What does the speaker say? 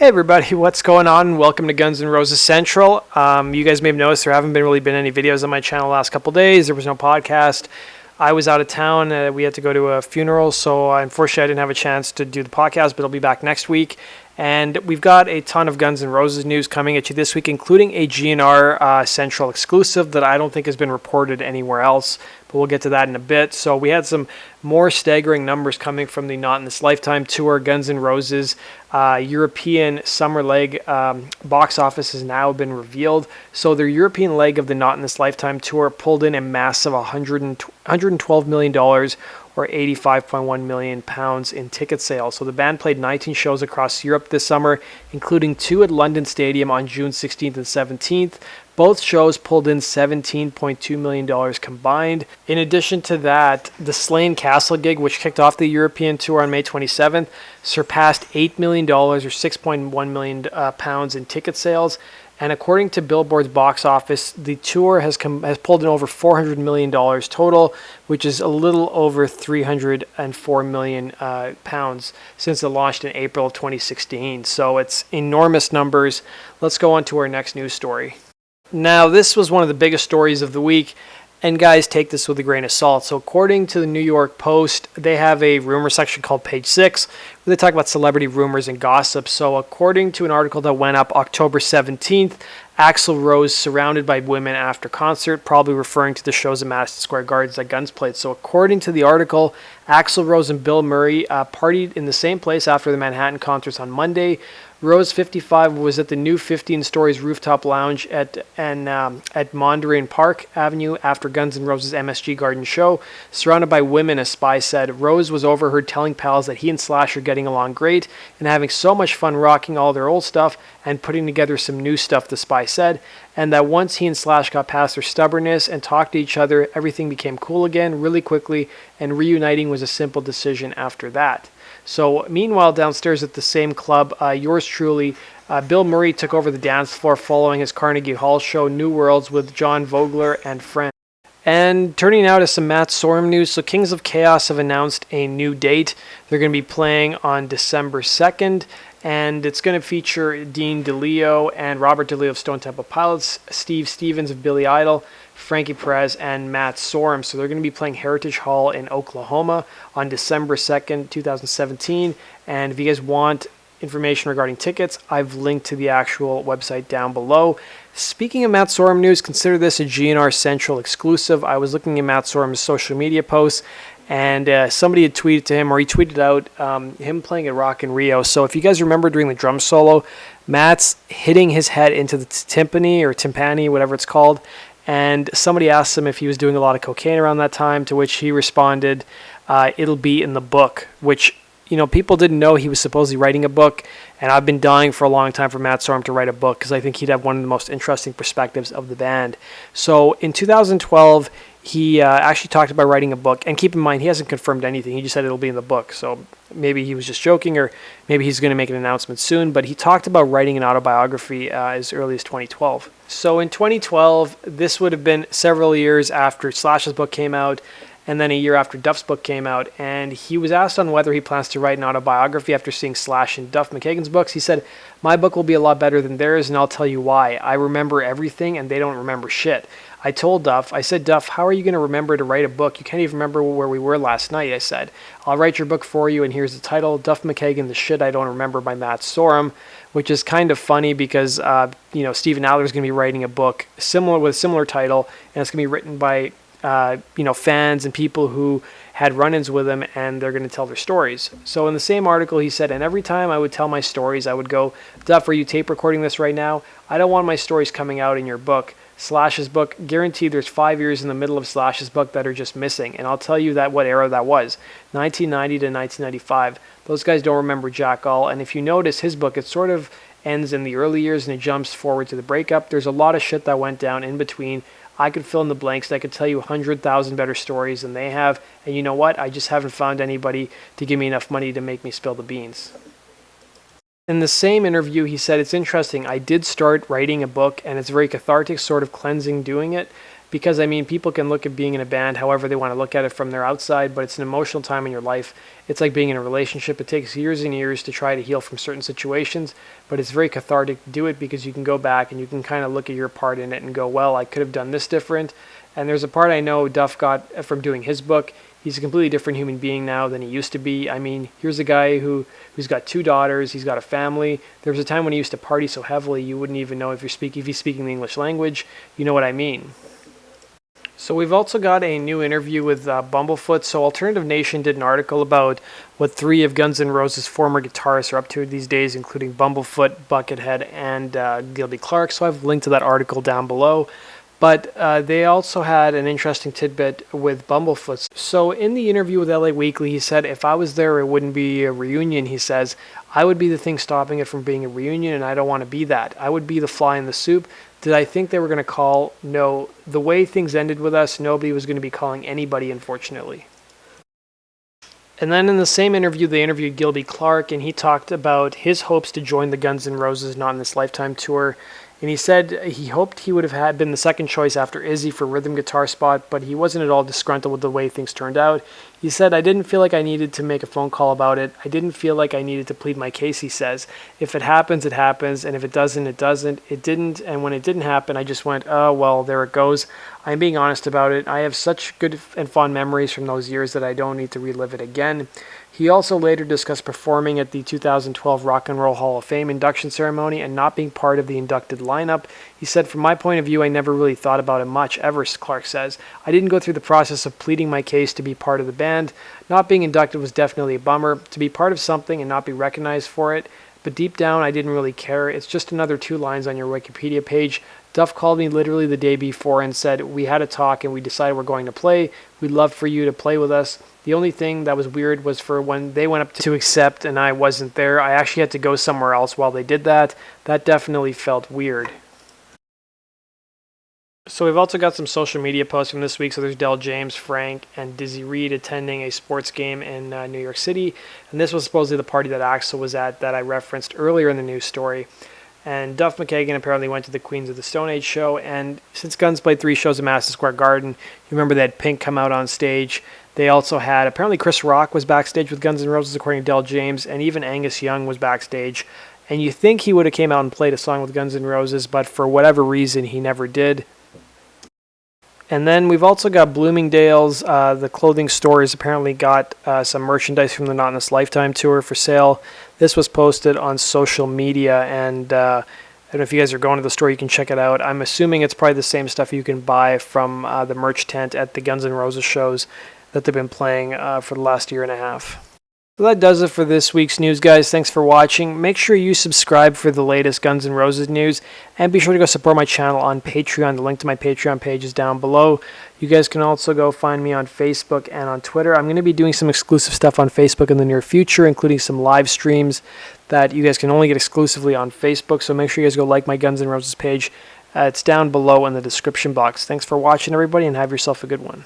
Hey everybody, what's going on? Welcome to Guns N' Roses Central. You guys may have noticed there haven't really been any videos on my channel the last couple days. There was no podcast. I was out of town. We had to go to a funeral, so unfortunately I didn't have a chance to do the podcast, but I'll be back next week. And we've got a ton of Guns N' Roses news coming at you this week, including a GNR Central exclusive that I don't think has been reported anywhere else, but we'll get to that in a bit. So we had some more staggering numbers coming from the Not in This Lifetime tour. Guns N' Roses European summer leg box office has now been revealed. So their European leg of the Not in This Lifetime tour pulled in a massive $112 million, or 85.1 million pounds in ticket sales. So the band played 19 shows across Europe this summer, including 2 at London Stadium on June 16th and 17th. Both shows pulled in $17.2 million combined. In addition to that, the Slane Castle gig, which kicked off the European tour on May 27th, surpassed $8 million or 6.1 million pounds in ticket sales. And according to Billboard's box office, the tour has pulled in over $400 million total, which is a little over 304 million pounds since it launched in April of 2016. So it's enormous numbers. Let's go on to our next news story. Now, this was one of the biggest stories of the week, and guys, take this with a grain of salt. So according to the New York Post, they have a rumor section called Page 6, where they talk about celebrity rumors and gossip. So according to an article that went up October 17th, Axl Rose surrounded by women after concert, probably referring to the shows at Madison Square Gardens that Guns played. So according to the article, Axl Rose and Bill Murray partied in the same place after the Manhattan concerts on Monday. Rose, 55, was at the new 15 Stories rooftop lounge at Mondrian Park Avenue after Guns N' Roses' MSG Garden show. Surrounded by women, a spy said. Rose was overheard telling pals that he and Slash are getting along great and having so much fun rocking all their old stuff and putting together some new stuff, the spy said, and that once he and Slash got past their stubbornness and talked to each other, everything became cool again really quickly, and reuniting was a simple decision after that. So meanwhile, downstairs at the same club, yours truly, Bill Murray took over the dance floor following his Carnegie Hall show, New Worlds, with John Vogler and friends. And turning now to some Matt Sorum news. So Kings of Chaos have announced a new date. They're going to be playing on December 2nd. And it's going to feature Dean DeLeo and Robert DeLeo of Stone Temple Pilots, Steve Stevens of Billy Idol, Frankie Perez, and Matt Sorum. So they're going to be playing Heritage Hall in Oklahoma on December 2nd, 2017. And if you guys want information regarding tickets, I've linked to the actual website down below. Speaking of Matt Sorum news, consider this a GNR Central exclusive. I was looking at Matt Sorum's social media posts, and somebody had tweeted to him, or he tweeted out him playing at Rock in Rio. So if you guys remember during the drum solo, Matt's hitting his head into the timpani, whatever it's called, and somebody asked him if he was doing a lot of cocaine around that time, to which he responded, it'll be in the book, which, you know, people didn't know he was supposedly writing a book, and I've been dying for a long time for Matt Sorum to write a book because I think he'd have one of the most interesting perspectives of the band. So in 2012, he actually talked about writing a book, and keep in mind, he hasn't confirmed anything. He just said it'll be in the book, so maybe he was just joking, or maybe he's going to make an announcement soon, but he talked about writing an autobiography as early as 2012. So in 2012, this would have been several years after Slash's book came out, and then a year after Duff's book came out, and he was asked on whether he plans to write an autobiography after seeing Slash and Duff McKagan's books. He said, "My book will be a lot better than theirs, and I'll tell you why. I remember everything, and they don't remember shit." I told Duff, I said, "Duff, how are you going to remember to write a book? You can't even remember where we were last night." I said, "I'll write your book for you, and here's the title, Duff McKagan, The Shit I Don't Remember by Matt Sorum," which is kind of funny because, Steven Adler is going to be writing a book with a similar title, and it's going to be written by fans and people who had run-ins with him, and they're going to tell their stories. So in the same article, he said, "And every time I would tell my stories, I would go, 'Duff, are you tape recording this right now? I don't want my stories coming out in your book. Slash's book, guaranteed there's 5 years in the middle of Slash's book that are just missing. And I'll tell you what era that was, 1990 to 1995. Those guys don't remember jack all. And if you notice his book, it sort of ends in the early years and it jumps forward to the breakup. There's a lot of shit that went down in between. I could fill in the blanks. I could tell you 100,000 better stories than they have. And you know what? I just haven't found anybody to give me enough money to make me spill the beans." In the same interview, he said, "It's interesting. I did start writing a book, and it's very cathartic, sort of cleansing doing it, because I mean, people can look at being in a band however they want to look at it from their outside, but it's an emotional time in your life. It's like being in a relationship. It takes years and years to try to heal from certain situations, but it's very cathartic to do it because you can go back and you can kind of look at your part in it and go, well, I could have done this different. And there's a part I know Duff got from doing his book. He's a completely different human being now than he used to be. I mean, here's a guy who's got 2 daughters. He's got a family. There was a time when he used to party so heavily you wouldn't even know if he's speaking the English language. You know what I mean. So we've also got a new interview with Bumblefoot. So Alternative Nation did an article about what 3 of Guns N' Roses' former guitarists are up to these days, including Bumblefoot, Buckethead, and Gilby Clarke. So I've linked to that article down below. But they also had an interesting tidbit with Bumblefoot. So in the interview with LA Weekly, he said, if I was there, it wouldn't be a reunion. He says, I would be the thing stopping it from being a reunion, and I don't want to be that. I would be the fly in the soup. Did I think they were going to call? No. The way things ended with us, nobody was going to be calling anybody, unfortunately. And then in the same interview, they interviewed Gilby Clarke, and he talked about his hopes to join the Guns N' Roses Not in This Lifetime tour. And he said he hoped he would have been the second choice after Izzy for rhythm guitar spot, but he wasn't at all disgruntled with the way things turned out. He said, I didn't feel like I needed to make a phone call about it. I didn't feel like I needed to plead my case, he says. If it happens, it happens, and if it doesn't, it doesn't. It didn't, and when it didn't happen, I just went, oh, well, there it goes. I'm being honest about it. I have such good and fond memories from those years that I don't need to relive it again. He also later discussed performing at the 2012 Rock and Roll Hall of Fame induction ceremony and not being part of the inducted lineup. He said, from my point of view, I never really thought about it much, ever, Clarke says. I didn't go through the process of pleading my case to be part of the band. Not being inducted was definitely a bummer. To be part of something and not be recognized for it. But deep down, I didn't really care. It's just another 2 lines on your Wikipedia page. Duff called me literally the day before and said, we had a talk and we decided we're going to play. We'd love for you to play with us. The only thing that was weird was for when they went up to accept and I wasn't there. I actually had to go somewhere else while they did that. That definitely felt weird. So we've also got some social media posts from this week. So there's Del James, Frank, and Dizzy Reed attending a sports game in New York City. And this was supposedly the party that Axl was at that I referenced earlier in the news story. And Duff McKagan apparently went to the Queens of the Stone Age show. And since Guns played 3 shows at Madison Square Garden, you remember they had Pink come out on stage. They also had, apparently Chris Rock was backstage with Guns N' Roses, according to Del James, and even Angus Young was backstage. And you think he would have came out and played a song with Guns N' Roses, but for whatever reason, he never did. And then we've also got Bloomingdale's. The clothing store has apparently got some merchandise from the Not in This Lifetime tour for sale. This was posted on social media, and I don't know if you guys are going to the store, you can check it out. I'm assuming it's probably the same stuff you can buy from the merch tent at the Guns N' Roses shows that they've been playing for the last year and a half. So that does it for this week's news, guys. Thanks for watching. Make sure you subscribe for the latest Guns N' Roses news, and be sure to go support my channel on Patreon. The link to my Patreon page is down below. You guys can also go find me on Facebook and on Twitter. I'm going to be doing some exclusive stuff on Facebook in the near future, including some live streams that you guys can only get exclusively on Facebook. So make sure you guys go like my Guns N' Roses page. It's down below in the description box. Thanks for watching, everybody, and have yourself a good one.